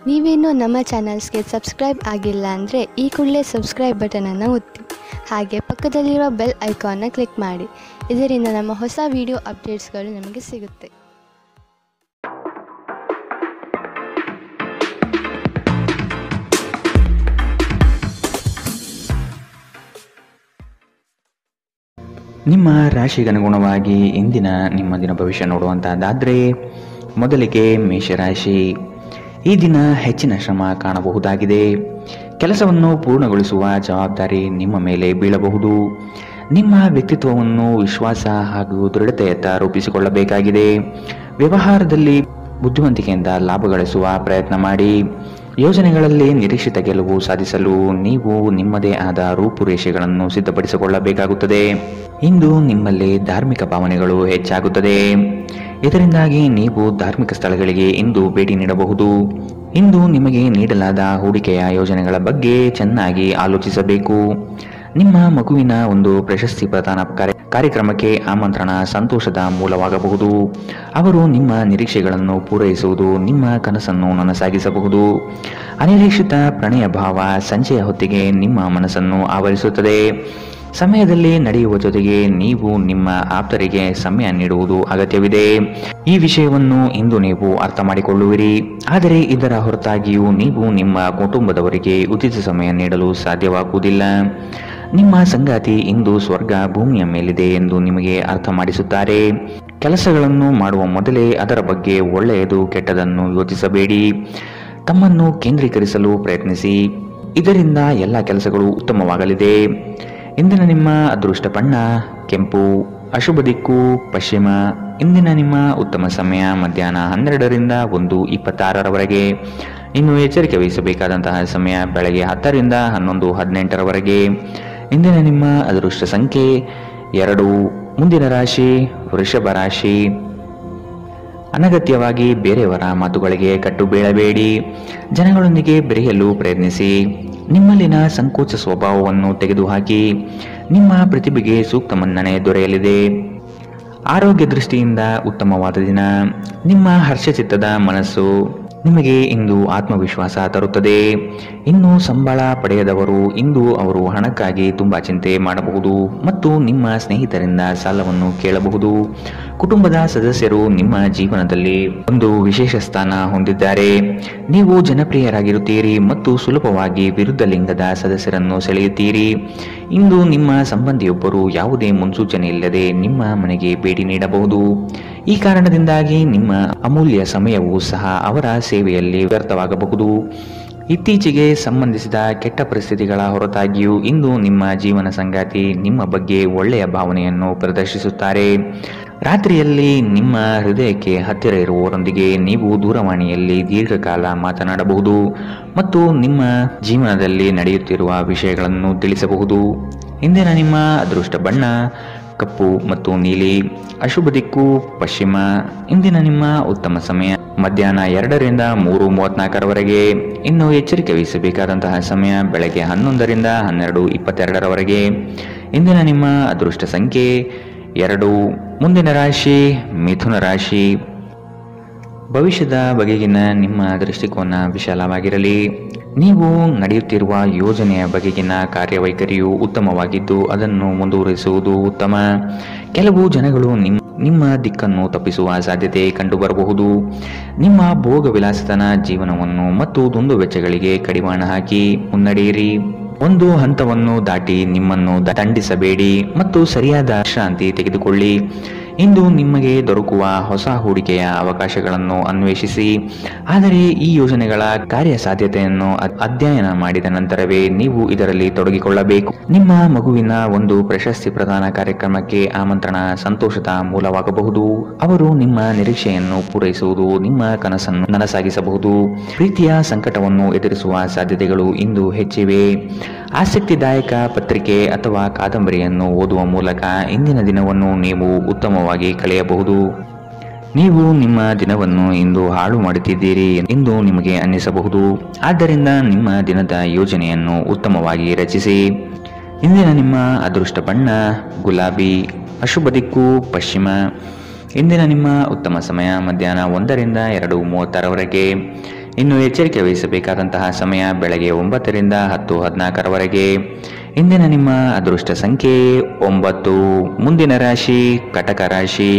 ನೀವೇನೂ ನಮ್ಮ ಚಾನಲ್ಸ್ಗೆ ಸಬ್ಸ್ಕ್ರೈಬ್ ಆಗಿಲ್ಲ ಅಂದರೆ ಈ ಕೂಡಲೇ ಸಬ್ಸ್ಕ್ರೈಬ್ ಬಟನನ್ನು ಒತ್ತಿ. ಹಾಗೆ ಪಕ್ಕದಲ್ಲಿರುವ ಬೆಲ್ ಐಕಾನ್ನ ಕ್ಲಿಕ್ ಮಾಡಿ. ಇದರಿಂದ ನಮ್ಮ ಹೊಸ ವಿಡಿಯೋ ಅಪ್ಡೇಟ್ಸ್ಗಳು ನಿಮಗೆ ಸಿಗುತ್ತೆ. ನಿಮ್ಮ ರಾಶಿಗನುಗುಣವಾಗಿ ಇಂದಿನ ನಿಮ್ಮ ದಿನ ಭವಿಷ್ಯ ನೋಡುವಂತಹದ್ದಾದರೆ ಮೊದಲಿಗೆ ಮೇಷರಾಶಿ. ಈ ದಿನ ಹೆಚ್ಚಿನ ಶ್ರಮ ಕಾಣಬಹುದಾಗಿದೆ. ಕೆಲಸವನ್ನು ಪೂರ್ಣಗೊಳಿಸುವ ಜವಾಬ್ದಾರಿ ನಿಮ್ಮ ಮೇಲೆ ಬೀಳಬಹುದು. ನಿಮ್ಮ ವ್ಯಕ್ತಿತ್ವವನ್ನು ವಿಶ್ವಾಸ ಹಾಗೂ ದೃಢತೆಯತ್ತ ರೂಪಿಸಿಕೊಳ್ಳಬೇಕಾಗಿದೆ. ವ್ಯವಹಾರದಲ್ಲಿ ಬುದ್ಧಿವಂತಿಕೆಯಿಂದ ಲಾಭ ಗಳಿಸುವ ಪ್ರಯತ್ನ ಮಾಡಿ. ಯೋಜನೆಗಳಲ್ಲಿ ನಿರೀಕ್ಷಿತ ಗೆಲುವು ಸಾಧಿಸಲು ನೀವು ನಿಮ್ಮದೇ ಆದ ರೂಪುರೇಷೆಗಳನ್ನು ಸಿದ್ಧಪಡಿಸಿಕೊಳ್ಳಬೇಕಾಗುತ್ತದೆ. ಇಂದು ನಿಮ್ಮಲ್ಲಿ ಧಾರ್ಮಿಕ ಭಾವನೆಗಳು ಹೆಚ್ಚಾಗುತ್ತದೆ. ಇದರಿಂದಾಗಿ ನೀವು ಧಾರ್ಮಿಕ ಸ್ಥಳಗಳಿಗೆ ಇಂದು ಭೇಟಿ ನೀಡಬಹುದು. ಇಂದು ನಿಮಗೆ ನೀಡಲಾದ ಹೂಡಿಕೆಯ ಯೋಜನೆಗಳ ಬಗ್ಗೆ ಚೆನ್ನಾಗಿ ಆಲೋಚಿಸಬೇಕು. ನಿಮ್ಮ ಮಗುವಿನ ಒಂದು ಪ್ರಶಸ್ತಿ ಪ್ರದಾನ ಕಾರ್ಯಕ್ರಮಕ್ಕೆ ಆಮಂತ್ರಣ ಸಂತೋಷದ ಮೂಲವಾಗಬಹುದು. ಅವರು ನಿಮ್ಮ ನಿರೀಕ್ಷೆಗಳನ್ನು ಪೂರೈಸುವುದು ನಿಮ್ಮ ಕನಸನ್ನು ನನಸಾಗಿಸಬಹುದು. ಅನಿರೀಕ್ಷಿತ ಪ್ರಣಯ ಭಾವ ಸಂಜೆಯ ಹೊತ್ತಿಗೆ ನಿಮ್ಮ ಮನಸ್ಸನ್ನು ಆವರಿಸುತ್ತದೆ. ಸಮಯದಲ್ಲಿ ನಡೆಯುವ ಜೊತೆಗೆ ನೀವು ನಿಮ್ಮ ಆಪ್ತರಿಗೆ ಸಮಯ ನೀಡುವುದು ಅಗತ್ಯವಿದೆ. ಈ ವಿಷಯವನ್ನು ಇಂದು ನೀವು ಅರ್ಥ ಮಾಡಿಕೊಳ್ಳುವಿರಿ. ಆದರೆ ಇದರ ಹೊರತಾಗಿಯೂ ನೀವು ನಿಮ್ಮ ಕುಟುಂಬದವರಿಗೆ ಉಚಿತ ಸಮಯ ನೀಡಲು ಸಾಧ್ಯವಾಗುವುದಿಲ್ಲ. ನಿಮ್ಮ ಸಂಗಾತಿ ಇಂದು ಸ್ವರ್ಗ ಭೂಮಿಯ ಮೇಲಿದೆ ಎಂದು ನಿಮಗೆ ಅರ್ಥ ಮಾಡಿಸುತ್ತಾರೆ. ಕೆಲಸಗಳನ್ನು ಮಾಡುವ ಮೊದಲೇ ಅದರ ಬಗ್ಗೆ ಒಳ್ಳೆಯದು ಕೆಟ್ಟದನ್ನು ಯೋಚಿಸಬೇಡಿ. ತಮ್ಮನ್ನು ಕೇಂದ್ರೀಕರಿಸಲು ಪ್ರಯತ್ನಿಸಿ. ಇದರಿಂದ ಎಲ್ಲ ಕೆಲಸಗಳು ಉತ್ತಮವಾಗಲಿದೆ. ಇಂದಿನ ನಿಮ್ಮ ಅದೃಷ್ಟ ಬಣ್ಣ ಕೆಂಪು. ಅಶುಭ ದಿಕ್ಕು ಪಶ್ಚಿಮ. ಇಂದಿನ ನಿಮ್ಮ ಉತ್ತಮ ಸಮಯ ಮಧ್ಯಾಹ್ನ 12ರಿಂದ 1:26ರವರೆಗೆ. ಇನ್ನು ಎಚ್ಚರಿಕೆ ವಹಿಸಬೇಕಾದಂತಹ ಸಮಯ ಬೆಳಗ್ಗೆ 10ರಿಂದ 11:18ರವರೆಗೆ. ಇಂದಿನ ನಿಮ್ಮ ಅದೃಷ್ಟ ಸಂಖ್ಯೆ 2. ಮುಂದಿನ ರಾಶಿ ವೃಷಭ ರಾಶಿ. ಅನಗತ್ಯವಾಗಿ ಬೇರೆಯವರ ಮಾತುಗಳಿಗೆ ಕಟ್ಟು ಬೀಳಬೇಡಿ. ಜನಗಳೊಂದಿಗೆ ಬೆರೆಯಲು ಪ್ರಯತ್ನಿಸಿ. ನಿಮ್ಮಲ್ಲಿನ ಸಂಕೋಚ ಸ್ವಭಾವವನ್ನು ತೆಗೆದುಹಾಕಿ. ನಿಮ್ಮ ಪ್ರತಿಭೆಗೆ ಸೂಕ್ತ ಮನ್ನಣೆ ದೊರೆಯಲಿದೆ. ಆರೋಗ್ಯ ದೃಷ್ಟಿಯಿಂದ ಉತ್ತಮವಾದ ದಿನ. ನಿಮ್ಮ ಹರ್ಷಚಿತ್ತದ ಮನಸ್ಸು ನಿಮಗೆ ಇಂದು ಆತ್ಮವಿಶ್ವಾಸ ತರುತ್ತದೆ. ಇನ್ನು ಸಂಬಳ ಪಡೆಯದವರು ಇಂದು ಅವರು ಹಣಕ್ಕಾಗಿ ತುಂಬಾ ಚಿಂತೆ ಮಾಡಬಹುದು ಮತ್ತು ನಿಮ್ಮ ಸ್ನೇಹಿತರಿಂದ ಸಾಲವನ್ನು ಕೇಳಬಹುದು. ಕುಟುಂಬದ ಸದಸ್ಯರು ನಿಮ್ಮ ಜೀವನದಲ್ಲಿ ಒಂದು ವಿಶೇಷ ಸ್ಥಾನ ಹೊಂದಿದ್ದಾರೆ. ನೀವು ಜನಪ್ರಿಯರಾಗಿರುತ್ತೀರಿ ಮತ್ತು ಸುಲಭವಾಗಿ ವಿರುದ್ಧ ಲಿಂಗದ ಸದಸ್ಯರನ್ನು ಸೆಳೆಯುತ್ತೀರಿ. ಇಂದು ನಿಮ್ಮ ಸಂಬಂಧಿಯೊಬ್ಬರು ಯಾವುದೇ ಮುನ್ಸೂಚನೆ ಇಲ್ಲದೆ ನಿಮ್ಮ ಮನೆಗೆ ಭೇಟಿ ನೀಡಬಹುದು. ಈ ಕಾರಣದಿಂದಾಗಿ ನಿಮ್ಮ ಅಮೂಲ್ಯ ಸಮಯವೂ ಸಹ ಅವರ ಸೇವೆಯಲ್ಲಿ ವ್ಯರ್ಥವಾಗಬಹುದು. ಇತ್ತೀಚೆಗೆ ಸಂಬಂಧಿಸಿದ ಕೆಟ್ಟ ಪರಿಸ್ಥಿತಿಗಳ ಹೊರತಾಗಿಯೂ ಇಂದು ನಿಮ್ಮ ಜೀವನ ಸಂಗಾತಿ ನಿಮ್ಮ ಬಗ್ಗೆ ಒಳ್ಳೆಯ ಭಾವನೆಯನ್ನು ಪ್ರದರ್ಶಿಸುತ್ತಾರೆ. ರಾತ್ರಿಯಲ್ಲಿ ನಿಮ್ಮ ಹೃದಯಕ್ಕೆ ಹತ್ತಿರ ಇರುವವರೊಂದಿಗೆ ನೀವು ದೂರವಾಣಿಯಲ್ಲಿ ದೀರ್ಘಕಾಲ ಮಾತನಾಡಬಹುದು ಮತ್ತು ನಿಮ್ಮ ಜೀವನದಲ್ಲಿ ನಡೆಯುತ್ತಿರುವ ವಿಷಯಗಳನ್ನು ತಿಳಿಸಬಹುದು. ಇಂದಿನ ನಿಮ್ಮ ಅದೃಷ್ಟ ಬಣ್ಣ ಕಪ್ಪು ಮತ್ತು ನೀಲಿ. ಅಶುಭ ದಿಕ್ಕು ಪಶ್ಚಿಮ. ಇಂದಿನ ನಿಮ್ಮ ಉತ್ತಮ ಸಮಯ ಮಧ್ಯಾಹ್ನ 2ರಿಂದ 3:34ರವರೆಗೆ. ಇನ್ನು ಎಚ್ಚರಿಕೆ ವಹಿಸಬೇಕಾದಂತಹ ಸಮಯ ಬೆಳಗ್ಗೆ 11ರಿಂದ 12:22ರವರೆಗೆ. ಇಂದಿನ ನಿಮ್ಮ ಅದೃಷ್ಟ ಸಂಖ್ಯೆ 2. ಮುಂದಿನ ರಾಶಿ ಮಿಥುನ ರಾಶಿ. ಭವಿಷ್ಯದ ಬಗೆಗಿನ ನಿಮ್ಮ ದೃಷ್ಟಿಕೋನ ವಿಶಾಲವಾಗಿರಲಿ. ನೀವು ನಡೆಯುತ್ತಿರುವ ಯೋಜನೆಯ ಬಗೆಗಿನ ಕಾರ್ಯವೈಖರಿಯು ಉತ್ತಮವಾಗಿದ್ದು ಅದನ್ನು ಮುಂದುವರಿಸುವುದು ಉತ್ತಮ. ಕೆಲವು ಜನಗಳು ನಿಮ್ಮ ದಿಕ್ಕನ್ನು ತಪ್ಪಿಸುವ ಸಾಧ್ಯತೆ ಕಂಡುಬರಬಹುದು. ನಿಮ್ಮ ಭೋಗ ವಿಲಾಸತನ ಜೀವನವನ್ನು ಮತ್ತು ದುಂದು ವೆಚ್ಚಗಳಿಗೆ ಕಡಿವಾಣ ಹಾಕಿ ಮುನ್ನಡೆಯಿರಿ. ಒಂದು ಹಂತವನ್ನು ದಾಟಿ ನಿಮ್ಮನ್ನು ದಂಡಿಸಬೇಡಿ ಮತ್ತು ಸರಿಯಾದ ವಿಶ್ರಾಂತಿ ತೆಗೆದುಕೊಳ್ಳಿ. ಇಂದು ನಿಮಗೆ ದೊರಕುವ ಹೊಸ ಹೂಡಿಕೆಯ ಅವಕಾಶಗಳನ್ನು ಅನ್ವೇಷಿಸಿ. ಆದರೆ ಈ ಯೋಜನೆಗಳ ಕಾರ್ಯಸಾಧ್ಯತೆಯನ್ನು ಅಧ್ಯಯನ ಮಾಡಿದ ನಂತರವೇ ನೀವು ಇದರಲ್ಲಿ ತೊಡಗಿಕೊಳ್ಳಬೇಕು. ನಿಮ್ಮ ಮಗುವಿನ ಒಂದು ಪ್ರಶಸ್ತಿ ಪ್ರದಾನ ಕಾರ್ಯಕ್ರಮಕ್ಕೆ ಆಮಂತ್ರಣ ಸಂತೋಷದ ಮೂಲವಾಗಬಹುದು. ಅವರು ನಿಮ್ಮ ನಿರೀಕ್ಷೆಯನ್ನು ಪೂರೈಸುವುದು ನಿಮ್ಮ ಕನಸನ್ನು ನನಸಾಗಿಸಬಹುದು. ಪ್ರೀತಿಯ ಸಂಕಟವನ್ನು ಎದುರಿಸುವ ಸಾಧ್ಯತೆಗಳು ಇಂದು ಹೆಚ್ಚಿವೆ. ಆಸಕ್ತಿದಾಯಕ ಪತ್ರಿಕೆ ಅಥವಾ ಕಾದಂಬರಿಯನ್ನು ಓದುವ ಮೂಲಕ ಇಂದಿನ ದಿನವನ್ನು ನೀವು ಉತ್ತಮವಾಗಿ ಕಳೆಯಬಹುದು. ನೀವು ನಿಮ್ಮ ದಿನವನ್ನು ಇಂದು ಹಾಳು ಮಾಡುತ್ತಿದ್ದೀರಿ ಎಂದು ನಿಮಗೆ ಅನ್ನಿಸಬಹುದು. ಆದ್ದರಿಂದ ನಿಮ್ಮ ದಿನದ ಯೋಜನೆಯನ್ನು ಉತ್ತಮವಾಗಿ ರಚಿಸಿ. ಇಂದಿನ ನಿಮ್ಮ ಅದೃಷ್ಟ ಬಣ್ಣ ಗುಲಾಬಿ. ಅಶುಭ ದಿಕ್ಕು ಪಶ್ಚಿಮ. ಇಂದಿನ ನಿಮ್ಮ ಉತ್ತಮ ಸಮಯ ಮಧ್ಯಾಹ್ನ 1ರಿಂದ 2:36ರವರೆಗೆ. ಇನ್ನು ಎಚ್ಚರಿಕೆ ವಹಿಸಬೇಕಾದಂತಹ ಸಮಯ ಬೆಳಗ್ಗೆ 9ರಿಂದ 10:14ರವರೆಗೆ. ಇಂದಿನ ನಿಮ್ಮ ಅದೃಷ್ಟ ಸಂಖ್ಯೆ 9. ಮುಂದಿನ ರಾಶಿ ಕಟಕ ರಾಶಿ.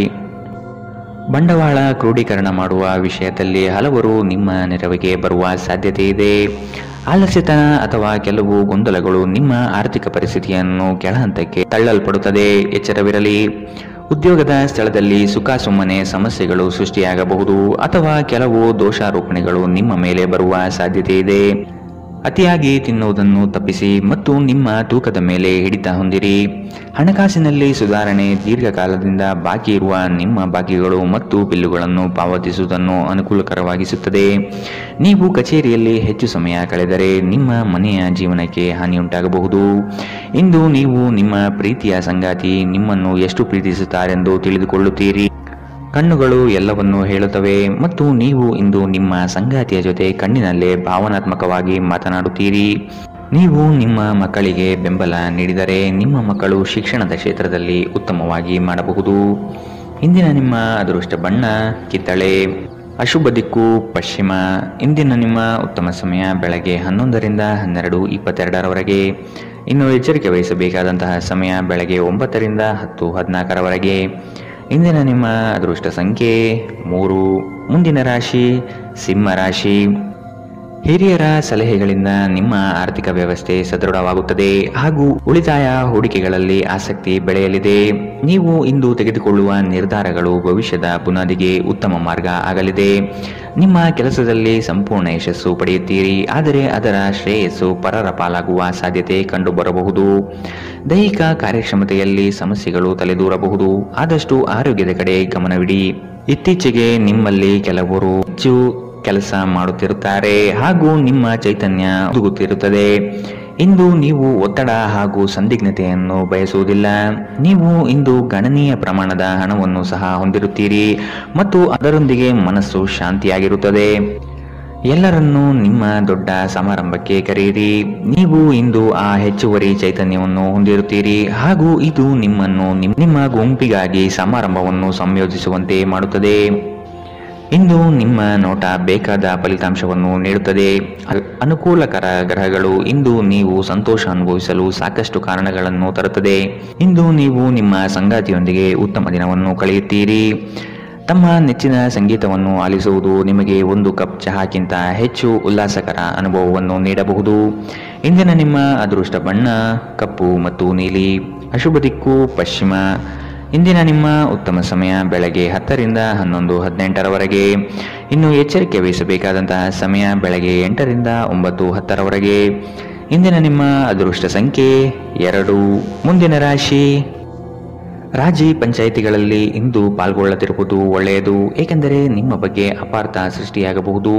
ಬಂಡವಾಳ ಕ್ರೋಢೀಕರಣ ಮಾಡುವ ವಿಷಯದಲ್ಲಿ ಹಲವರು ನಿಮ್ಮ ನೆರವಿಗೆ ಬರುವ ಸಾಧ್ಯತೆ ಇದೆ. ಆಲಸ್ಯತನ ಅಥವಾ ಕೆಲವು ಗೊಂದಲಗಳು ನಿಮ್ಮ ಆರ್ಥಿಕ ಪರಿಸ್ಥಿತಿಯನ್ನು ಕೆಳಹಂತಕ್ಕೆ ತಳ್ಳಲ್ಪಡುತ್ತದೆ. ಎಚ್ಚರವಿರಲಿ. ಉದ್ಯೋಗದ ಸ್ಥಳದಲ್ಲಿ ಸುಖಾಸುಮ್ಮನೆ ಸಮಸ್ಯೆಗಳು ಸೃಷ್ಟಿಯಾಗಬಹುದು ಅಥವಾ ಕೆಲವು ದೋಷಾರೋಪಣೆಗಳು ನಿಮ್ಮ ಮೇಲೆ ಬರುವ ಸಾಧ್ಯತೆ ಇದೆ. ಅತಿಯಾಗಿ ತಿನ್ನುವುದನ್ನು ತಪ್ಪಿಸಿ ಮತ್ತು ನಿಮ್ಮ ತೂಕದ ಮೇಲೆ ಹಿಡಿತ ಹೊಂದಿರಿ. ಹಣಕಾಸಿನಲ್ಲಿ ಸುಧಾರಣೆ. ದೀರ್ಘಕಾಲದಿಂದ ಬಾಕಿ ಇರುವ ನಿಮ್ಮ ಬಾಕಿಗಳು ಮತ್ತು ಬಿಲ್ಲುಗಳನ್ನು ಪಾವತಿಸುವುದನ್ನು ಅನುಕೂಲಕರವಾಗಿಸುತ್ತದೆ. ನೀವು ಕಚೇರಿಯಲ್ಲಿ ಹೆಚ್ಚು ಸಮಯ ಕಳೆದರೆ ನಿಮ್ಮ ಮನೆಯ ಜೀವನಕ್ಕೆ ಹಾನಿಯುಂಟಾಗಬಹುದು. ಇಂದು ನೀವು ನಿಮ್ಮ ಪ್ರೀತಿಯ ಸಂಗಾತಿ ನಿಮ್ಮನ್ನು ಎಷ್ಟು ಪ್ರೀತಿಸುತ್ತಾರೆಂದು ತಿಳಿದುಕೊಳ್ಳುತ್ತೀರಿ. ಕಣ್ಣುಗಳು ಎಲ್ಲವನ್ನೂ ಹೇಳುತ್ತವೆ ಮತ್ತು ನೀವು ಇಂದು ನಿಮ್ಮ ಸಂಗಾತಿಯ ಜೊತೆ ಕಣ್ಣಿನಲ್ಲೇ ಭಾವನಾತ್ಮಕವಾಗಿ ಮಾತನಾಡುತ್ತೀರಿ. ನೀವು ನಿಮ್ಮ ಮಕ್ಕಳಿಗೆ ಬೆಂಬಲ ನೀಡಿದರೆ ನಿಮ್ಮ ಮಕ್ಕಳು ಶಿಕ್ಷಣದ ಕ್ಷೇತ್ರದಲ್ಲಿ ಉತ್ತಮವಾಗಿ ಮಾಡಬಹುದು. ಇಂದಿನ ನಿಮ್ಮ ಅದೃಷ್ಟ ಬಣ್ಣ ಕಿತ್ತಳೆ. ಅಶುಭ ದಿಕ್ಕು ಪಶ್ಚಿಮ. ಇಂದಿನ ನಿಮ್ಮ ಉತ್ತಮ ಸಮಯ ಬೆಳಗ್ಗೆ 11ರಿಂದ 12:22ರವರೆಗೆ. ಇನ್ನು ಎಚ್ಚರಿಕೆ ವಹಿಸಬೇಕಾದಂತಹ ಸಮಯ ಬೆಳಗ್ಗೆ 9ರಿಂದ 10:14ರವರೆಗೆ. ಇಂದಿನ ನಿಮ್ಮ ಅದೃಷ್ಟ ಸಂಖ್ಯೆ 3. ಮುಂದಿನ ರಾಶಿ ಸಿಂಹ ರಾಶಿ. ಹಿರಿಯರ ಸಲಹೆಗಳಿಂದ ನಿಮ್ಮ ಆರ್ಥಿಕ ವ್ಯವಸ್ಥೆ ಸದೃಢವಾಗುತ್ತದೆ ಹಾಗೂ ಉಳಿತಾಯ ಹೂಡಿಕೆಗಳಲ್ಲಿ ಆಸಕ್ತಿ ಬೆಳೆಯಲಿದೆ. ನೀವು ಇಂದು ತೆಗೆದುಕೊಳ್ಳುವ ನಿರ್ಧಾರಗಳು ಭವಿಷ್ಯದ ಬುನಾದಿಗೆ ಉತ್ತಮ ಮಾರ್ಗ ಆಗಲಿದೆ. ನಿಮ್ಮ ಕೆಲಸದಲ್ಲಿ ಸಂಪೂರ್ಣ ಯಶಸ್ಸು ಪಡೆಯುತ್ತೀರಿ, ಆದರೆ ಅದರ ಶ್ರೇಯಸ್ಸು ಪರರ ಪಾಲಾಗುವ ಸಾಧ್ಯತೆ ಕಂಡುಬರಬಹುದು. ದೈಹಿಕ ಕಾರ್ಯಕ್ಷಮತೆಯಲ್ಲಿ ಸಮಸ್ಯೆಗಳು ತಲೆದೂರಬಹುದು. ಆದಷ್ಟು ಆರೋಗ್ಯದ ಕಡೆ ಗಮನವಿಡಿ. ಇತ್ತೀಚೆಗೆ ನಿಮ್ಮಲ್ಲಿ ಕೆಲವರು ಹೆಚ್ಚು ಕೆಲಸ ಮಾಡುತ್ತಿರುತ್ತಾರೆ ಹಾಗೂ ನಿಮ್ಮ ಚೈತನ್ಯ ಉದುಗುತ್ತಿರುತ್ತದೆ. ಇಂದು ನೀವು ಒತ್ತಡ ಹಾಗೂ ಸಂದಿಗ್ಧತೆಯನ್ನು ಬಯಸುವುದಿಲ್ಲ. ನೀವು ಇಂದು ಗಣನೀಯ ಪ್ರಮಾಣದ ಹಣವನ್ನು ಸಹ ಹೊಂದಿರುತ್ತೀರಿ ಮತ್ತು ಅದರೊಂದಿಗೆ ಮನಸ್ಸು ಶಾಂತಿಯಾಗಿರುತ್ತದೆ. ಎಲ್ಲರನ್ನೂ ನಿಮ್ಮ ದೊಡ್ಡ ಸಮಾರಂಭಕ್ಕೆ ಕರೆಯಿರಿ. ನೀವು ಇಂದು ಆ ಹೆಚ್ಚುವರಿ ಚೈತನ್ಯವನ್ನು ಹೊಂದಿರುತ್ತೀರಿ ಹಾಗೂ ಇದು ನಿಮ್ಮನ್ನು ನಿಮ್ಮ ಗುಂಪಿಗಾಗಿ ಸಮಾರಂಭವನ್ನು ಸಂಯೋಜಿಸುವಂತೆ ಮಾಡುತ್ತದೆ. ಇಂದು ನಿಮ್ಮ ನೋಟ ಬೇಕಾದ ಫಲಿತಾಂಶವನ್ನು ನೀಡುತ್ತದೆ. ಅನುಕೂಲಕರ ಗ್ರಹಗಳು ಇಂದು ನೀವು ಸಂತೋಷ ಅನುಭವಿಸಲು ಸಾಕಷ್ಟು ಕಾರಣಗಳನ್ನು ತರುತ್ತದೆ. ಇಂದು ನೀವು ನಿಮ್ಮ ಸಂಗಾತಿಯೊಂದಿಗೆ ಉತ್ತಮ ದಿನವನ್ನು ಕಳೆಯುತ್ತೀರಿ. ತಮ್ಮ ನೆಚ್ಚಿನ ಸಂಗೀತವನ್ನು ಆಲಿಸುವುದು ನಿಮಗೆ ಒಂದು ಕಪ್ ಚಹಾಕ್ಕಿಂತ ಹೆಚ್ಚು ಉಲ್ಲಾಸಕರ ಅನುಭವವನ್ನು ನೀಡಬಹುದು. ಇಂದಿನ ನಿಮ್ಮ ಅದೃಷ್ಟ ಬಣ್ಣ ಕಪ್ಪು ಮತ್ತು ನೀಲಿ. ಅಶುಭ ದಿಕ್ಕು ಪಶ್ಚಿಮ. ಇಂದಿನ ನಿಮ್ಮ ಉತ್ತಮ ಸಮಯ ಬೆಳಗ್ಗೆ 10ರಿಂದ 11:18ರವರೆಗೆ. ಇನ್ನು ಎಚ್ಚರಿಕೆ ವಹಿಸಬೇಕಾದಂತಹ ಸಮಯ ಬೆಳಗ್ಗೆ 8ರಿಂದ 9:10ರವರೆಗೆ. ಇಂದಿನ ನಿಮ್ಮ ಅದೃಷ್ಟ ಸಂಖ್ಯೆ 2. ಮುಂದಿನ ರಾಶಿ ರಾಜಿ ಪಂಚಾಯಿತಿಗಳಲ್ಲಿ ಇಂದು ಪಾಲ್ಗೊಳ್ಳದಿರುವುದು ಒಳ್ಳೆಯದು, ಏಕೆಂದರೆ ನಿಮ್ಮ ಬಗ್ಗೆ ಅಪಾರ್ಥ ಸೃಷ್ಟಿಯಾಗಬಹುದು.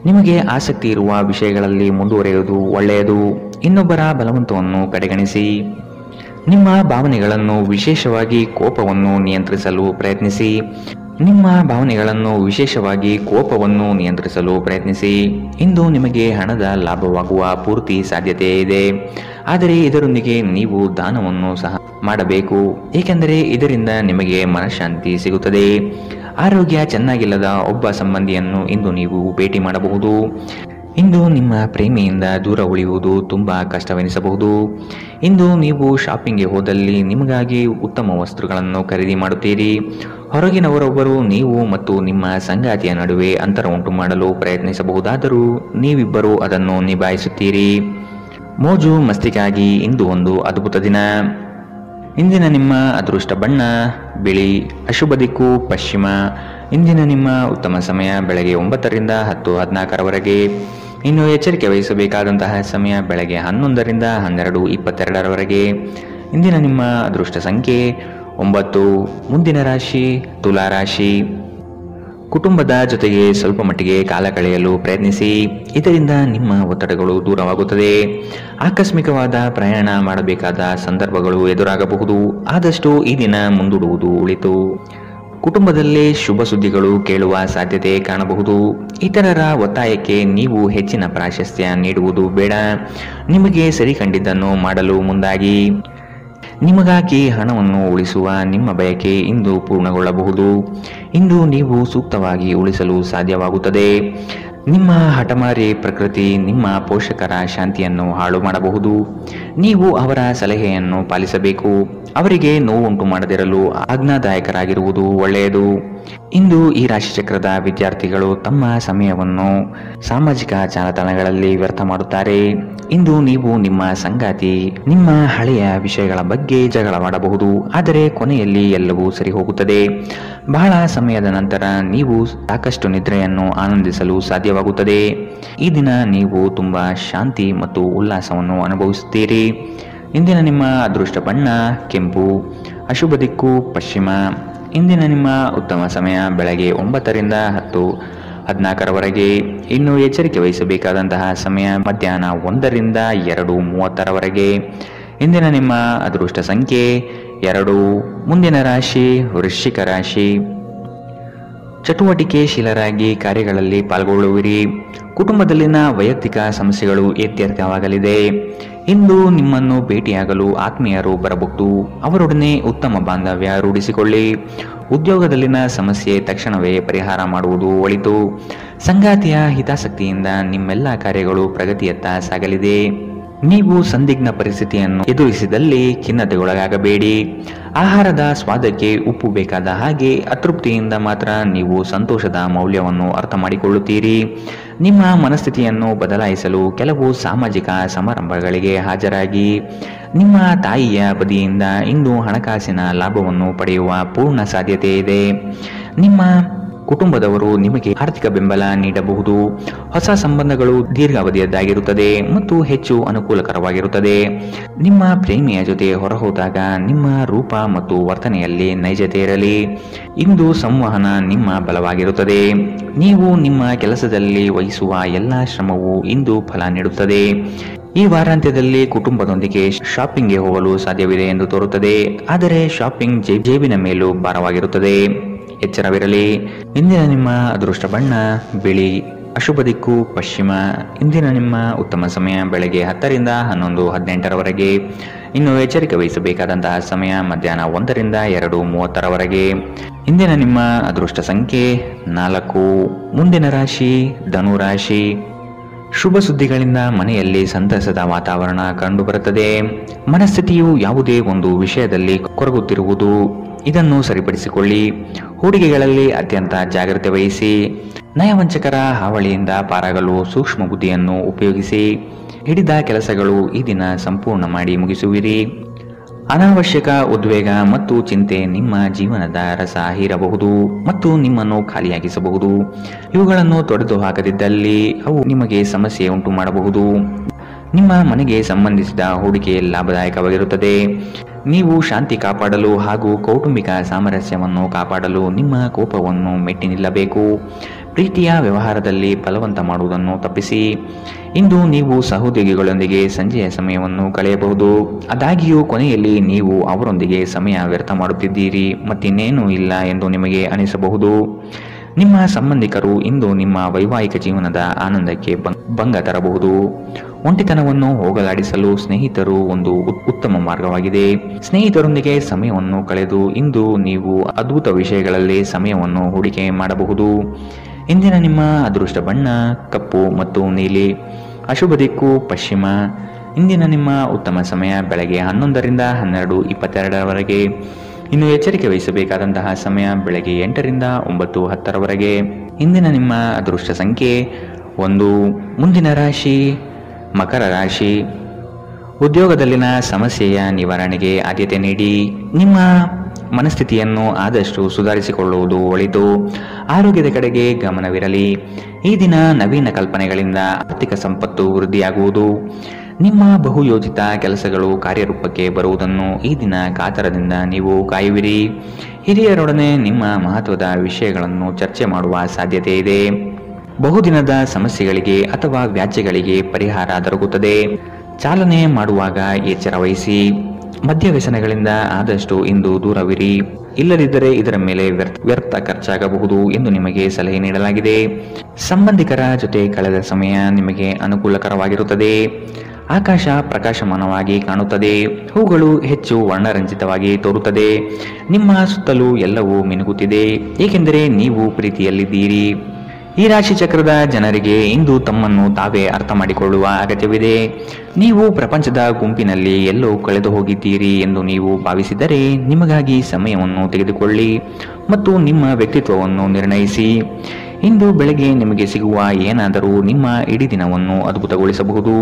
ನಿಮಗೆ ಆಸಕ್ತಿ ಇರುವ ವಿಷಯಗಳಲ್ಲಿ ಮುಂದುವರಿಯುವುದು ಒಳ್ಳೆಯದು. ಇನ್ನೊಬ್ಬರ ಬಲವಂತವನ್ನು ಕಡೆಗಣಿಸಿ. ನಿಮ್ಮ ಭಾವನೆಗಳನ್ನು ವಿಶೇಷವಾಗಿ ಕೋಪವನ್ನು ನಿಯಂತ್ರಿಸಲು ಪ್ರಯತ್ನಿಸಿ. ಇಂದು ನಿಮಗೆ ಹಣದ ಲಾಭವಾಗುವ ಪೂರ್ತಿ ಸಾಧ್ಯತೆ ಇದೆ, ಆದರೆ ಇದರೊಂದಿಗೆ ನೀವು ದಾನವನ್ನು ಸಹ ಮಾಡಬೇಕು, ಏಕೆಂದರೆ ಇದರಿಂದ ನಿಮಗೆ ಮನಃಶಾಂತಿ ಸಿಗುತ್ತದೆ. ಆರೋಗ್ಯ ಚೆನ್ನಾಗಿಲ್ಲದ ಒಬ್ಬ ಸಂಬಂಧಿಯನ್ನು ಇಂದು ನೀವು ಭೇಟಿ ಮಾಡಬಹುದು. ಇಂದು ನಿಮ್ಮ ಪ್ರೇಮಿಯಿಂದ ದೂರ ಉಳಿಯುವುದು ತುಂಬಾ ಕಷ್ಟವೆನಿಸಬಹುದು. ಇಂದು ನೀವು ಶಾಪಿಂಗ್ಗೆ ಹೋದಲ್ಲಿ ನಿಮಗಾಗಿ ಉತ್ತಮ ವಸ್ತುಗಳನ್ನು ಖರೀದಿ ಮಾಡುತ್ತೀರಿ. ಹೊರಗಿನವರೊಬ್ಬರು ನೀವು ಮತ್ತು ನಿಮ್ಮ ಸಂಗಾತಿಯ ನಡುವೆ ಅಂತರ ಉಂಟು ಮಾಡಲು ಪ್ರಯತ್ನಿಸಬಹುದಾದರೂ ನೀವಿಬ್ಬರು ಅದನ್ನು ನಿಭಾಯಿಸುತ್ತೀರಿ. ಮೋಜು ಮಸ್ತಿಗಾಗಿ ಇಂದು ಒಂದು ಅದ್ಭುತ ದಿನ. ಇಂದಿನ ನಿಮ್ಮ ಅದೃಷ್ಟ ಬಣ್ಣ ಬಿಳಿ. ಅಶುಭ ದಿಕ್ಕು ಪಶ್ಚಿಮ. ಇಂದಿನ ನಿಮ್ಮ ಉತ್ತಮ ಸಮಯ ಬೆಳಗ್ಗೆ 9ರಿಂದ 10:14ರವರೆಗೆ. ಇನ್ನು ಎಚ್ಚರಿಕೆ ವಹಿಸಬೇಕಾದಂತಹ ಸಮಯ ಬೆಳಗ್ಗೆ 11ರಿಂದ 12:22ರವರೆಗೆ. ಇಂದಿನ ನಿಮ್ಮ ಅದೃಷ್ಟ ಸಂಖ್ಯೆ 9. ಮುಂದಿನ ರಾಶಿ ತುಲಾ ರಾಶಿ. ಕುಟುಂಬದ ಜೊತೆಗೆ ಸ್ವಲ್ಪ ಮಟ್ಟಿಗೆ ಕಾಲ ಕಳೆಯಲು ಪ್ರಯತ್ನಿಸಿ. ಇದರಿಂದ ನಿಮ್ಮ ಒತ್ತಡಗಳು ದೂರವಾಗುತ್ತದೆ. ಆಕಸ್ಮಿಕವಾದ ಪ್ರಯಾಣ ಮಾಡಬೇಕಾದ ಸಂದರ್ಭಗಳು ಎದುರಾಗಬಹುದು. ಆದಷ್ಟು ಈ ದಿನ ಮುಂದೂಡುವುದು ಒಳಿತು. ಕುಟುಂಬದಲ್ಲಿ ಶುಭ ಸುದ್ದಿಗಳು ಕೇಳುವ ಸಾಧ್ಯತೆ ಕಾಣಬಹುದು. ಇತರರ ಒತ್ತಾಯಕ್ಕೆ ನೀವು ಹೆಚ್ಚಿನ ಪ್ರಾಶಸ್ತ್ಯ ನೀಡುವುದು ಬೇಡ. ನಿಮಗೆ ಸರಿ ಕಂಡಿದ್ದನ್ನು ಮಾಡಲು ಮುಂದಾಗಿ. ನಿಮಗಾಗಿ ಹಣವನ್ನು ಉಳಿಸುವ ನಿಮ್ಮ ಬಯಕೆ ಇಂದು ಪೂರ್ಣಗೊಳ್ಳಬಹುದು. ಇಂದು ನೀವು ಸೂಕ್ತವಾಗಿ ಉಳಿಸಲು ಸಾಧ್ಯವಾಗುತ್ತದೆ. ನಿಮ್ಮ ಹಠಮಾರಿ ಪ್ರಕೃತಿ ನಿಮ್ಮ ಪೋಷಕರ ಶಾಂತಿಯನ್ನು ಹಾಳು ಮಾಡಬಹುದು. ನೀವು ಅವರ ಸಲಹೆಯನ್ನು ಪಾಲಿಸಬೇಕು. ಅವರಿಗೆ ನೋವುಂಟು ಮಾಡದಿರಲು ಆಜ್ಞಾದಾಯಕರಾಗಿರುವುದು ಒಳ್ಳೆಯದು. ಇಂದು ಈ ರಾಶಿಚಕ್ರದ ವಿದ್ಯಾರ್ಥಿಗಳು ತಮ್ಮ ಸಮಯವನ್ನು ಸಾಮಾಜಿಕ ಜಾಲತಾಣಗಳಲ್ಲಿ ವ್ಯರ್ಥ ಮಾಡುತ್ತಾರೆ. ಇಂದು ನೀವು ನಿಮ್ಮ ಸಂಗಾತಿ ನಿಮ್ಮ ಹಳೆಯ ವಿಷಯಗಳ ಬಗ್ಗೆ ಜಗಳವಾಡಬಹುದು, ಆದರೆ ಕೊನೆಯಲ್ಲಿ ಎಲ್ಲವೂ ಸರಿ ಹೋಗುತ್ತದೆ. ಬಹಳ ಸಮಯದ ನಂತರ ನೀವು ಸಾಕಷ್ಟು ನಿದ್ರೆಯನ್ನು ಆನಂದಿಸಲು ಸಾಧ್ಯವಾಗುತ್ತದೆ. ಈ ದಿನ ನೀವು ತುಂಬಾ ಶಾಂತಿ ಮತ್ತು ಉಲ್ಲಾಸವನ್ನು ಅನುಭವಿಸುತ್ತೀರಿ. ಇಂದಿನ ನಿಮ್ಮ ಅದೃಷ್ಟ ಬಣ್ಣ ಕೆಂಪು, ಅಶುಭ ದಿಕ್ಕು ಪಶ್ಚಿಮ. ಇಂದಿನ ನಿಮ್ಮ ಉತ್ತಮ ಸಮಯ ಬೆಳಗ್ಗೆ 9ರಿಂದ 10:14ರವರೆಗೆ. ಇನ್ನು ಎಚ್ಚರಿಕೆ ವಹಿಸಬೇಕಾದಂತಹ ಸಮಯ ಮಧ್ಯಾಹ್ನ 1ರಿಂದ 2:30ರವರೆಗೆ. ಇಂದಿನ ನಿಮ್ಮ ಅದೃಷ್ಟ ಸಂಖ್ಯೆ 2. ಮುಂದಿನ ರಾಶಿ ವೃಶ್ಚಿಕ ರಾಶಿ. ಚಟುವಟಿಕೆಶೀಲರಾಗಿ ಕಾರ್ಯಗಳಲ್ಲಿ ಪಾಲ್ಗೊಳ್ಳುವಿರಿ. ಕುಟುಂಬದಲ್ಲಿನ ವೈಯಕ್ತಿಕ ಸಮಸ್ಯೆಗಳು ಇತ್ಯರ್ಥವಾಗಲಿದೆ. ಇಂದು ನಿಮ್ಮನ್ನು ಭೇಟಿಯಾಗಲು ಆತ್ಮೀಯರು ಬರಬಹುದು. ಅವರೊಡನೆ ಉತ್ತಮ ಬಾಂಧವ್ಯ ರೂಢಿಸಿಕೊಳ್ಳಿ. ಉದ್ಯೋಗದಲ್ಲಿನ ಸಮಸ್ಯೆ ತಕ್ಷಣವೇ ಪರಿಹಾರ ಮಾಡುವುದು ಒಳಿತು. ಸಂಗಾತಿಯ ಹಿತಾಸಕ್ತಿಯಿಂದ ನಿಮ್ಮೆಲ್ಲ ಕಾರ್ಯಗಳು ಪ್ರಗತಿಯತ್ತ ಸಾಗಲಿದೆ. ನೀವು ಸಂದಿಗ್ಧ ಪರಿಸ್ಥಿತಿಯನ್ನು ಎದುರಿಸಿದಲ್ಲಿ ಖಿನ್ನತೆಗೊಳಗಾಗಬೇಡಿ. ಆಹಾರದ ಸ್ವಾದಕ್ಕೆ ಉಪ್ಪು ಬೇಕಾದ ಹಾಗೆ ಅತೃಪ್ತಿಯಿಂದ ಮಾತ್ರ ನೀವು ಸಂತೋಷದ ಮೌಲ್ಯವನ್ನು ಅರ್ಥ ಮಾಡಿಕೊಳ್ಳುತ್ತೀರಿ. ನಿಮ್ಮ ಮನಸ್ಥಿತಿಯನ್ನು ಬದಲಾಯಿಸಲು ಕೆಲವು ಸಾಮಾಜಿಕ ಸಮಾರಂಭಗಳಿಗೆ ಹಾಜರಾಗಿ. ನಿಮ್ಮ ತಾಯಿಯ ಬದಿಯಿಂದ ಇಂದು ಹಣಕಾಸಿನ ಲಾಭವನ್ನು ಪಡೆಯುವ ಪೂರ್ಣ ಸಾಧ್ಯತೆ ಇದೆ. ನಿಮ್ಮ ಕುಟುಂಬದವರು ನಿಮಗೆ ಆರ್ಥಿಕ ಬೆಂಬಲ ನೀಡಬಹುದು. ಹೊಸ ಸಂಬಂಧಗಳು ದೀರ್ಘಾವಧಿಯದ್ದಾಗಿರುತ್ತದೆ ಮತ್ತು ಹೆಚ್ಚು ಅನುಕೂಲಕರವಾಗಿರುತ್ತದೆ. ನಿಮ್ಮ ಪ್ರೇಮಿಯ ಜೊತೆ ಹೊರಹೋದಾಗ ನಿಮ್ಮ ರೂಪ ಮತ್ತು ವರ್ತನೆಯಲ್ಲಿ ನೈಜತೆ ಇರಲಿ. ಇಂದು ಸಂವಹನ ನಿಮ್ಮ ಬಲವಾಗಿರುತ್ತದೆ. ನೀವು ನಿಮ್ಮ ಕೆಲಸದಲ್ಲಿ ವಹಿಸುವ ಎಲ್ಲ ಶ್ರಮವು ಇಂದು ಫಲ ನೀಡುತ್ತದೆ. ಈ ವಾರಾಂತ್ಯದಲ್ಲಿ ಕುಟುಂಬದೊಂದಿಗೆ ಶಾಪಿಂಗ್ಗೆ ಹೋಗಲು ಸಾಧ್ಯವಿದೆ ಎಂದು ತೋರುತ್ತದೆ, ಆದರೆ ಶಾಪಿಂಗ್ ಜೇಬಿನ ಮೇಲೂ ಭಾರವಾಗಿರುತ್ತದೆ. ಎಚ್ಚರವಿರಲಿ. ಇಂದಿನ ನಿಮ್ಮ ಅದೃಷ್ಟ ಬಣ್ಣ ಬಿಳಿ, ಅಶುಭ ದಿಕ್ಕು ಪಶ್ಚಿಮ. ಇಂದಿನ ನಿಮ್ಮ ಉತ್ತಮ ಸಮಯ ಬೆಳಗ್ಗೆ 10ರಿಂದ 11:18ರವರೆಗೆ. ಇನ್ನು ಎಚ್ಚರಿಕೆ ವಹಿಸಬೇಕಾದಂತಹ ಸಮಯ ಮಧ್ಯಾಹ್ನ 1ರಿಂದ 2:30ರವರೆಗೆ. ಇಂದಿನ ನಿಮ್ಮ ಅದೃಷ್ಟ ಸಂಖ್ಯೆ 4. ಮುಂದಿನ ರಾಶಿ ಧನು ರಾಶಿ. ಶುಭ ಸುದ್ದಿಗಳಿಂದ ಮನೆಯಲ್ಲಿ ಸಂತಸದ ವಾತಾವರಣ ಕಂಡುಬರುತ್ತದೆ. ಮನಸ್ಥಿತಿಯು ಯಾವುದೇ ಒಂದು ವಿಷಯದಲ್ಲಿ ಕೊರಗುತ್ತಿರುವುದು, ಇದನ್ನು ಸರಿಪಡಿಸಿಕೊಳ್ಳಿ. ಹೂಡಿಕೆಗಳಲ್ಲಿ ಅತ್ಯಂತ ಜಾಗ್ರತೆ ವಹಿಸಿ. ನಯವಂಚಕರ ಹಾವಳಿಯಿಂದ ಪಾರಾಗಲು ಸೂಕ್ಷ್ಮ ಬುದ್ಧಿಯನ್ನು ಉಪಯೋಗಿಸಿ. ಹಿಡಿದ ಕೆಲಸಗಳು ಈ ದಿನ ಸಂಪೂರ್ಣ ಮಾಡಿ ಮುಗಿಸುವಿರಿ. ಅನಾವಶ್ಯಕ ಉದ್ವೇಗ ಮತ್ತು ಚಿಂತೆ ನಿಮ್ಮ ಜೀವನದ ರಸ ಹೀರಬಹುದು ಮತ್ತು ನಿಮ್ಮನ್ನು ಖಾಲಿಯಾಗಿಸಬಹುದು. ಇವುಗಳನ್ನು ತೊಡೆದು ಹಾಕದಿದ್ದಲ್ಲಿ ಅವು ನಿಮಗೆ ಸಮಸ್ಯೆ ಉಂಟು ಮಾಡಬಹುದು. ನಿಮ್ಮ ಮನೆಗೆ ಸಂಬಂಧಿಸಿದ ಹೂಡಿಕೆ ಲಾಭದಾಯಕವಾಗಿರುತ್ತದೆ. ನೀವು ಶಾಂತಿ ಕಾಪಾಡಲು ಹಾಗೂ ಕೌಟುಂಬಿಕ ಸಾಮರಸ್ಯವನ್ನು ಕಾಪಾಡಲು ನಿಮ್ಮ ಕೋಪವನ್ನು ಮೆಟ್ಟಿ ನಿಲ್ಲಬೇಕು. ಪ್ರೀತಿಯ ವ್ಯವಹಾರದಲ್ಲಿ ಫಲವಂತ ಮಾಡುವುದನ್ನು ತಪ್ಪಿಸಿ. ಇಂದು ನೀವು ಸಹೋದ್ಯೋಗಿಗಳೊಂದಿಗೆ ಸಂಜೆಯ ಸಮಯವನ್ನು ಕಳೆಯಬಹುದು. ಆದಾಗ್ಯೂ ಕೊನೆಯಲ್ಲಿ ನೀವು ಅವರೊಂದಿಗೆ ಸಮಯ ವ್ಯರ್ಥ ಮಾಡುತ್ತಿದ್ದೀರಿ ಮತ್ತಿನ್ನೇನೂ ಇಲ್ಲ ಎಂದು ನಿಮಗೆ ಅನಿಸಬಹುದು. ನಿಮ್ಮ ಸಂಬಂಧಿಕರು ಇಂದು ನಿಮ್ಮ ವೈವಾಹಿಕ ಜೀವನದ ಆನಂದಕ್ಕೆ ಭಂಗ ತರಬಹುದು. ಒಂಟಿತನವನ್ನು ಹೋಗಲಾಡಿಸಲು ಸ್ನೇಹಿತರು ಒಂದು ಉತ್ತಮ ಮಾರ್ಗವಾಗಿದೆ. ಸ್ನೇಹಿತರೊಂದಿಗೆ ಸಮಯವನ್ನು ಕಳೆದು ಇಂದು ನೀವು ಅದ್ಭುತ ವಿಷಯಗಳಲ್ಲಿ ಸಮಯವನ್ನು ಹೂಡಿಕೆ ಮಾಡಬಹುದು. ಇಂದಿನ ನಿಮ್ಮ ಅದೃಷ್ಟ ಬಣ್ಣ ಕಪ್ಪು ಮತ್ತು ನೀಲಿ, ಅಶುಭ ದಿಕ್ಕು ಪಶ್ಚಿಮ. ಇಂದಿನ ನಿಮ್ಮ ಉತ್ತಮ ಸಮಯ ಬೆಳಗ್ಗೆ 11ರಿಂದ 12:22ರವರೆಗೆ. ಇನ್ನು ಎಚ್ಚರಿಕೆ ವಹಿಸಬೇಕಾದಂತಹ ಸಮಯ ಬೆಳಗ್ಗೆ 8ರಿಂದ 9:10ರವರೆಗೆ. ಇಂದಿನ ನಿಮ್ಮ ಅದೃಷ್ಟ ಸಂಖ್ಯೆ 1. ಮುಂದಿನ ರಾಶಿ ಮಕರ ರಾಶಿ. ಉದ್ಯೋಗದಲ್ಲಿನ ಸಮಸ್ಯೆಯ ನಿವಾರಣೆಗೆ ಆದ್ಯತೆ ನೀಡಿ. ನಿಮ್ಮ ಮನಸ್ಥಿತಿಯನ್ನು ಆದಷ್ಟು ಸುಧಾರಿಸಿಕೊಳ್ಳುವುದು ಒಳಿತು. ಆರೋಗ್ಯದ ಕಡೆಗೆ ಗಮನವಿರಲಿ. ಈ ದಿನ ನವೀನ ಕಲ್ಪನೆಗಳಿಂದ ಆರ್ಥಿಕ ಸಂಪತ್ತು ವೃದ್ಧಿಯಾಗುವುದು. ನಿಮ್ಮ ಬಹುಯೋಜಿತ ಕೆಲಸಗಳು ಕಾರ್ಯರೂಪಕ್ಕೆ ಬರುವುದನ್ನು ಈ ದಿನ ಕಾತರದಿಂದ ನೀವು ಕಾಯುವಿರಿ. ಹಿರಿಯರೊಡನೆ ನಿಮ್ಮ ಮಹತ್ವದ ವಿಷಯಗಳನ್ನು ಚರ್ಚೆ ಮಾಡುವ ಸಾಧ್ಯತೆ ಇದೆ. ಬಹುದಿನದ ಸಮಸ್ಯೆಗಳಿಗೆ ಅಥವಾ ವ್ಯಾಜ್ಯಗಳಿಗೆ ಪರಿಹಾರ ದೊರಕುತ್ತದೆ. ಚಾಲನೆ ಮಾಡುವಾಗ ಎಚ್ಚರ ವಹಿಸಿ. ಮದ್ಯ ವ್ಯಸನಗಳಿಂದ ಆದಷ್ಟು ಇಂದು ದೂರವಿರಿ. ಇಲ್ಲದಿದ್ದರೆ ಇದರ ಮೇಲೆ ವ್ಯರ್ಥ ಖರ್ಚಾಗಬಹುದು ಎಂದು ನಿಮಗೆ ಸಲಹೆ ನೀಡಲಾಗಿದೆ. ಸಂಬಂಧಿಕರ ಜೊತೆ ಕಳೆದ ಸಮಯ ನಿಮಗೆ ಅನುಕೂಲಕರವಾಗಿರುತ್ತದೆ. ಆಕಾಶ ಪ್ರಕಾಶಮಾನವಾಗಿ ಕಾಣುತ್ತದೆ. ಹೂಗಳು ಹೆಚ್ಚು ವರ್ಣರಂಜಿತವಾಗಿ ತೋರುತ್ತದೆ. ನಿಮ್ಮ ಸುತ್ತಲೂ ಎಲ್ಲವೂ ಮಿನುಗುತ್ತಿದೆ, ಏಕೆಂದರೆ ನೀವು ಪ್ರೀತಿಯಲ್ಲಿದ್ದೀರಿ. ಈ ರಾಶಿ ಚಕ್ರದ ಜನರಿಗೆ ಇಂದು ತಮ್ಮನ್ನು ತಾವೇ ಅರ್ಥ ಮಾಡಿಕೊಳ್ಳುವ ಅಗತ್ಯವಿದೆ. ನೀವು ಪ್ರಪಂಚದ ಗುಂಪಿನಲ್ಲಿ ಎಲ್ಲೋ ಕಳೆದು ಹೋಗಿದ್ದೀರಿ ಎಂದು ನೀವು ಭಾವಿಸಿದರೆ ನಿಮಗಾಗಿ ಸಮಯವನ್ನು ತೆಗೆದುಕೊಳ್ಳಿ ಮತ್ತು ನಿಮ್ಮ ವ್ಯಕ್ತಿತ್ವವನ್ನು ನಿರ್ಣಯಿಸಿ. ಇಂದು ಬೆಳಗ್ಗೆ ನಿಮಗೆ ಸಿಗುವ ಏನಾದರೂ ನಿಮ್ಮ ಇಡೀ ದಿನವನ್ನು ಅದ್ಭುತಗೊಳಿಸಬಹುದು.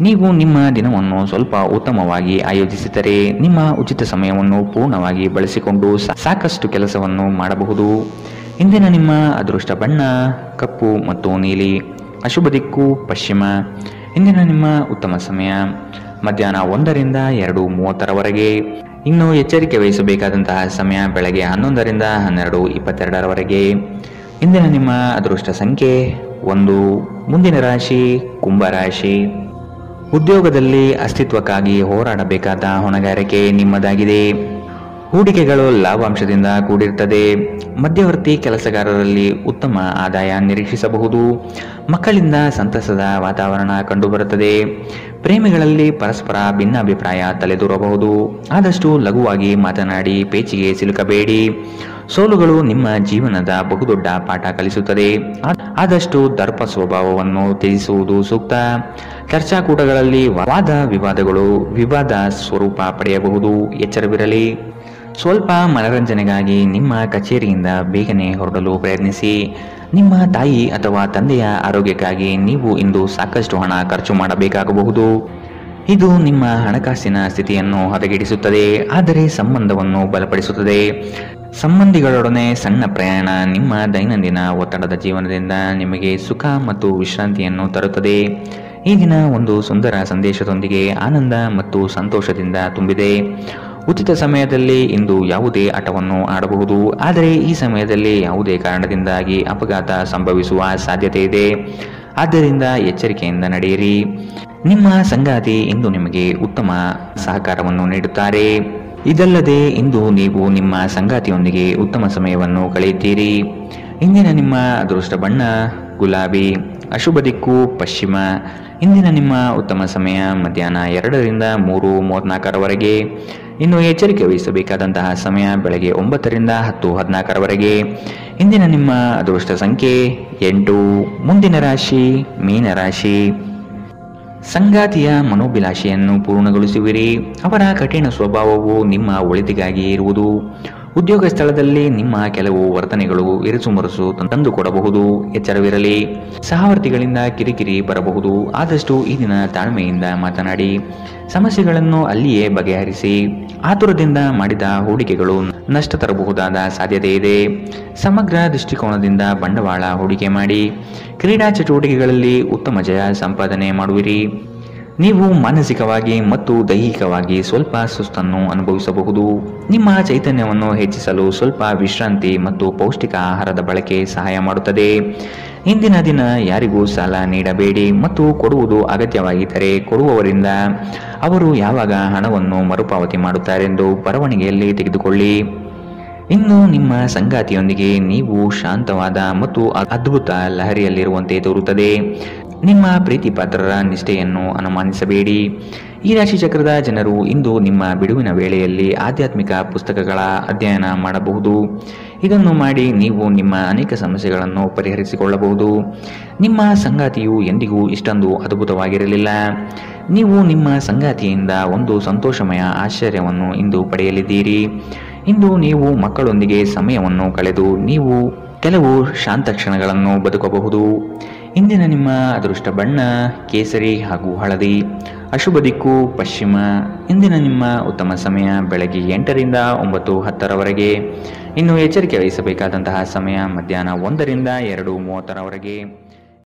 ನೀವು ನಿಮ್ಮ ದಿನವನ್ನು ಸ್ವಲ್ಪ ಉತ್ತಮವಾಗಿ ಆಯೋಜಿಸಿದರೆ ನಿಮ್ಮ ಉಚಿತ ಸಮಯವನ್ನು ಪೂರ್ಣವಾಗಿ ಬಳಸಿಕೊಂಡು ಸಾಕಷ್ಟು ಕೆಲಸವನ್ನು ಮಾಡಬಹುದು. ಇಂದಿನ ನಿಮ್ಮ ಅದೃಷ್ಟ ಬಣ್ಣ ಕಪ್ಪು ಮತ್ತು ನೀಲಿ. ಅಶುಭ ದಿಕ್ಕು ಪಶ್ಚಿಮ. ಇಂದಿನ ನಿಮ್ಮ ಉತ್ತಮ ಸಮಯ ಮಧ್ಯಾಹ್ನ 1ರಿಂದ 2:30ರವರೆಗೆ. ಇನ್ನು ಎಚ್ಚರಿಕೆ ವಹಿಸಬೇಕಾದಂತಹ ಸಮಯ ಬೆಳಗ್ಗೆ 11ರಿಂದ 12:22ರವರೆಗೆ. ಇಂದಿನ ನಿಮ್ಮ ಅದೃಷ್ಟ ಸಂಖ್ಯೆ 1. ಮುಂದಿನ ರಾಶಿ ಕುಂಭರಾಶಿ. ಉದ್ಯೋಗದಲ್ಲಿ ಅಸ್ತಿತ್ವಕ್ಕಾಗಿ ಹೋರಾಡಬೇಕಾದ ಹೊಣೆಗಾರಿಕೆ ನಿಮ್ಮದಾಗಿದೆ. ಹೂಡಿಕೆಗಳು ಲಾಭಾಂಶದಿಂದ ಕೂಡಿರುತ್ತದೆ. ಮಧ್ಯವರ್ತಿ ಕೆಲಸಗಾರರಲ್ಲಿ ಉತ್ತಮ ಆದಾಯ ನಿರೀಕ್ಷಿಸಬಹುದು. ಮಕ್ಕಳಿಂದ ಸಂತಸದ ವಾತಾವರಣ ಕಂಡುಬರುತ್ತದೆ. ಪ್ರೇಮಿಗಳಲ್ಲಿ ಪರಸ್ಪರ ಭಿನ್ನಾಭಿಪ್ರಾಯ ತಲೆದೂರಬಹುದು. ಆದಷ್ಟು ಲಘುವಾಗಿ ಮಾತನಾಡಿ ಪೇಚಿಗೆ ಸಿಲುಕಬೇಡಿ. ಸೋಲುಗಳು ನಿಮ್ಮ ಜೀವನದ ಬಹುದೊಡ್ಡ ಪಾಠ ಕಲಿಸುತ್ತದೆ. ಆದಷ್ಟು ದರ್ಪ ಸ್ವಭಾವವನ್ನು ತ್ಯಜಿಸುವುದು ಸೂಕ್ತ. ಚರ್ಚಾಕೂಟಗಳಲ್ಲಿ ವಾದ ವಿವಾದಗಳು ವಿವಾದ ಸ್ವರೂಪ ಪಡೆಯಬಹುದು. ಎಚ್ಚರವಿರಲಿ. ಸ್ವಲ್ಪ ಮನರಂಜನೆಗಾಗಿ ನಿಮ್ಮ ಕಚೇರಿಯಿಂದ ಬೇಗನೆ ಹೊರಡಲು ಪ್ರಯತ್ನಿಸಿ. ನಿಮ್ಮ ತಾಯಿ ಅಥವಾ ತಂದೆಯ ಆರೋಗ್ಯಕ್ಕಾಗಿ ನೀವು ಇಂದು ಸಾಕಷ್ಟು ಹಣ ಖರ್ಚು ಮಾಡಬೇಕಾಗಬಹುದು. ಇದು ನಿಮ್ಮ ಹಣಕಾಸಿನ ಸ್ಥಿತಿಯನ್ನು ಹದಗೆಡಿಸುತ್ತದೆ, ಆದರೆ ಸಂಬಂಧವನ್ನು ಬಲಪಡಿಸುತ್ತದೆ. ಸಂಬಂಧಿಗಳೊಡನೆ ಸಣ್ಣ ಪ್ರಯಾಣ ನಿಮ್ಮ ದೈನಂದಿನ ಒತ್ತಡದ ಜೀವನದಿಂದ ನಿಮಗೆ ಸುಖ ಮತ್ತು ವಿಶ್ರಾಂತಿಯನ್ನು ತರುತ್ತದೆ. ಈ ದಿನ ಒಂದು ಸುಂದರ ಸಂದೇಶದೊಂದಿಗೆ ಆನಂದ ಮತ್ತು ಸಂತೋಷದಿಂದ ತುಂಬಿದೆ. ಉಚಿತ ಸಮಯದಲ್ಲಿ ಇಂದು ಯಾವುದೇ ಆಟವನ್ನು ಆಡಬಹುದು, ಆದರೆ ಈ ಸಮಯದಲ್ಲಿ ಯಾವುದೇ ಕಾರಣದಿಂದಾಗಿ ಅಪಘಾತ ಸಂಭವಿಸುವ ಸಾಧ್ಯತೆ ಇದೆ. ಆದ್ದರಿಂದ ಎಚ್ಚರಿಕೆಯಿಂದ ನಡೆಯಿರಿ. ನಿಮ್ಮ ಸಂಗಾತಿ ಇಂದು ನಿಮಗೆ ಉತ್ತಮ ಸಹಕಾರವನ್ನು ನೀಡುತ್ತಾರೆ. ಇದಲ್ಲದೆ ಇಂದು ನೀವು ನಿಮ್ಮ ಸಂಗಾತಿಯೊಂದಿಗೆ ಉತ್ತಮ ಸಮಯವನ್ನು ಕಳೆಯುತ್ತೀರಿ. ಇಂದಿನ ನಿಮ್ಮ ಅದೃಷ್ಟ ಬಣ್ಣ ಗುಲಾಬಿ. ಅಶುಭ ದಿಕ್ಕು ಪಶ್ಚಿಮ. ಇಂದಿನ ನಿಮ್ಮ ಉತ್ತಮ ಸಮಯ ಮಧ್ಯಾಹ್ನ 2ರಿಂದ 3:34ರವರೆಗೆ. ಇನ್ನು ಎಚ್ಚರಿಕೆ ವಹಿಸಬೇಕಾದಂತಹ ಸಮಯ ಬೆಳಗ್ಗೆ 9ರಿಂದ 10:14ರವರೆಗೆ. ಇಂದಿನ ನಿಮ್ಮ ಅದೃಷ್ಟ ಸಂಖ್ಯೆ 8. ಮುಂದಿನ ರಾಶಿ ಮೀನರಾಶಿ. ಸಂಗಾತಿಯ ಮನೋಭಿಲಾಷೆಯನ್ನು ಪೂರ್ಣಗೊಳಿಸುವಿರಿ. ಅವರ ಕಠಿಣ ಸ್ವಭಾವವು ನಿಮ್ಮ ಒಳಿತಿಗಾಗಿ ಇರುವುದು. ಉದ್ಯೋಗ ಸ್ಥಳದಲ್ಲಿ ನಿಮ್ಮ ಕೆಲವು ವರ್ತನೆಗಳು ಇರುಸುಮುರುಸು ತಂದುಕೊಡಬಹುದು. ಎಚ್ಚರವಿರಲಿ. ಸಹವರ್ತಿಗಳಿಂದ ಕಿರಿಕಿರಿ ಬರಬಹುದು. ಆದಷ್ಟು ಈ ದಿನ ತಾಳ್ಮೆಯಿಂದ ಮಾತನಾಡಿ ಸಮಸ್ಯೆಗಳನ್ನು ಅಲ್ಲಿಯೇ ಬಗೆಹರಿಸಿ. ಆತುರದಿಂದ ಮಾಡಿದ ಹೂಡಿಕೆಗಳು ನಷ್ಟ ತರಬಹುದಾದ ಸಾಧ್ಯತೆ ಇದೆ. ಸಮಗ್ರ ದೃಷ್ಟಿಕೋನದಿಂದ ಬಂಡವಾಳ ಹೂಡಿಕೆ ಮಾಡಿ. ಕ್ರೀಡಾ ಚಟುವಟಿಕೆಗಳಲ್ಲಿ ಉತ್ತಮ ಜಯ ಸಂಪಾದನೆ ಮಾಡುವಿರಿ. ನೀವು ಮಾನಸಿಕವಾಗಿ ಮತ್ತು ದೈಹಿಕವಾಗಿ ಸ್ವಲ್ಪ ಸುಸ್ತನ್ನು ಅನುಭವಿಸಬಹುದು. ನಿಮ್ಮ ಚೈತನ್ಯವನ್ನು ಹೆಚ್ಚಿಸಲು ಸ್ವಲ್ಪ ವಿಶ್ರಾಂತಿ ಮತ್ತು ಪೌಷ್ಟಿಕ ಆಹಾರದ ಬಳಕೆ ಸಹಾಯ ಮಾಡುತ್ತದೆ. ಇಂದಿನ ದಿನ ಯಾರಿಗೂ ಸಾಲ ನೀಡಬೇಡಿ ಮತ್ತು ಕೊಡುವುದು ಅಗತ್ಯವಾಗಿದ್ದರೆ ಕೊಡುವವರಿಂದ ಅವರು ಯಾವಾಗ ಹಣವನ್ನು ಮರುಪಾವತಿ ಮಾಡುತ್ತಾರೆಂದು ಬರವಣಿಗೆಯಲ್ಲಿ ತೆಗೆದುಕೊಳ್ಳಿ. ಇನ್ನು ನಿಮ್ಮ ಸಂಗಾತಿಯೊಂದಿಗೆ ನೀವು ಶಾಂತವಾದ ಮತ್ತು ಅದ್ಭುತ ಲಹರಿಯಲ್ಲಿರುವಂತೆ ತೋರುತ್ತದೆ. ನಿಮ್ಮ ಪ್ರೀತಿ ಪಾತ್ರರ ನಿಷ್ಠೆಯನ್ನು ಅನುಮಾನಿಸಬೇಡಿ. ಈ ರಾಶಿ ಚಕ್ರದ ಜನರು ಇಂದು ನಿಮ್ಮ ಬಿಡುವಿನ ವೇಳೆಯಲ್ಲಿ ಆಧ್ಯಾತ್ಮಿಕ ಪುಸ್ತಕಗಳ ಅಧ್ಯಯನ ಮಾಡಬಹುದು. ಇದನ್ನು ಮಾಡಿ ನೀವು ನಿಮ್ಮ ಅನೇಕ ಸಮಸ್ಯೆಗಳನ್ನು ಪರಿಹರಿಸಿಕೊಳ್ಳಬಹುದು. ನಿಮ್ಮ ಸಂಗಾತಿಯು ಎಂದಿಗೂ ಇಷ್ಟೊಂದು ಅದ್ಭುತವಾಗಿರಲಿಲ್ಲ. ನೀವು ನಿಮ್ಮ ಸಂಗಾತಿಯಿಂದ ಒಂದು ಸಂತೋಷಮಯ ಆಶ್ಚರ್ಯವನ್ನು ಇಂದು ಪಡೆಯಲಿದ್ದೀರಿ. ಇಂದು ನೀವು ಮಕ್ಕಳೊಂದಿಗೆ ಸಮಯವನ್ನು ಕಳೆದು ನೀವು ಕೆಲವು ಶಾಂತ ಕ್ಷಣಗಳನ್ನು ಬದುಕಬಹುದು. ಇಂದಿನ ನಿಮ್ಮ ಅದೃಷ್ಟ ಬಣ್ಣ ಕೇಸರಿ ಹಾಗೂ ಹಳದಿ. ಅಶುಭ ದಿಕ್ಕು ಪಶ್ಚಿಮ. ಇಂದಿನ ನಿಮ್ಮ ಉತ್ತಮ ಸಮಯ ಬೆಳಗ್ಗೆ 8ರಿಂದ 9:10ರವರೆಗೆ. ಇನ್ನು ಎಚ್ಚರಿಕೆ ವಹಿಸಬೇಕಾದಂತಹ ಸಮಯ ಮಧ್ಯಾಹ್ನ 1ರಿಂದ 2:30ರವರೆಗೆ.